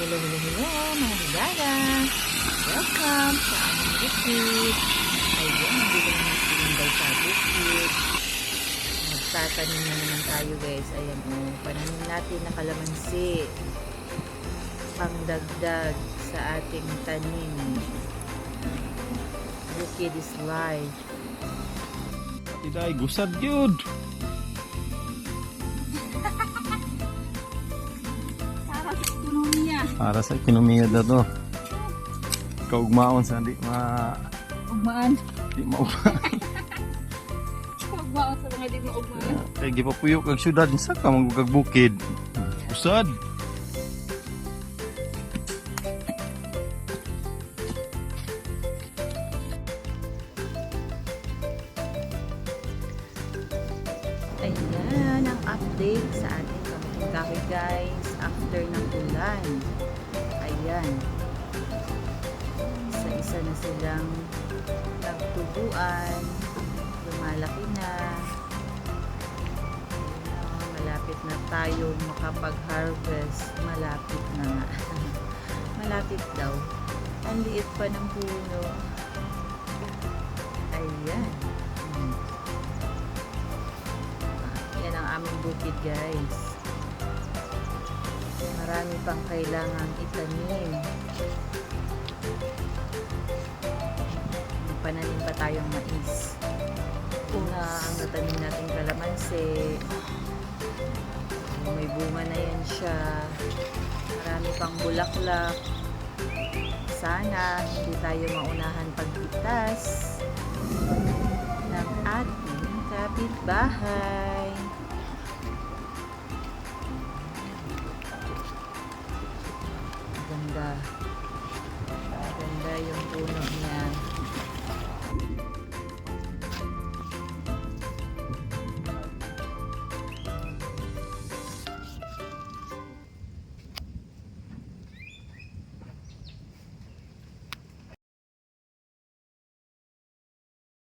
Hello, hello, hello mga higala. Welcome sa aming bukid. Ayan, nandito naman si Inday sa bukid. Magtatanim na naman tayo guys. Ayan o, pananim natin na kalamansi. Pangdagdag sa ating tanim. Bukid is life. Tidak gusad yun. Para sa ekonomiya daw to. Kaugmaon sa di Ugmaan. di maugmaan. Ugmaan sa mga di mo ugmaan. Kaya gipapuyok ang syudad sa ka manggugag bukid. Gusad. Ayan ang update sa ating kahoy guys after ng ulan. Ayan. Isa-isa na silang nagtubuan. Lumalaki na. Malapit na tayo makapag-harvest. Malapit na nga. Malapit daw. Ang liit pa ng puno. Ayan. Yan ang aming bukid guys. Marami pang kailangang itanim. Pananim pa tayong mais. Una ang natanim natin kalamansi. May bunga na yan siya. Marami pang bulaklak. Sana hindi tayo maunahan pagpitas ng ating kapitbahay. Ganda. Ganda yung puno niya.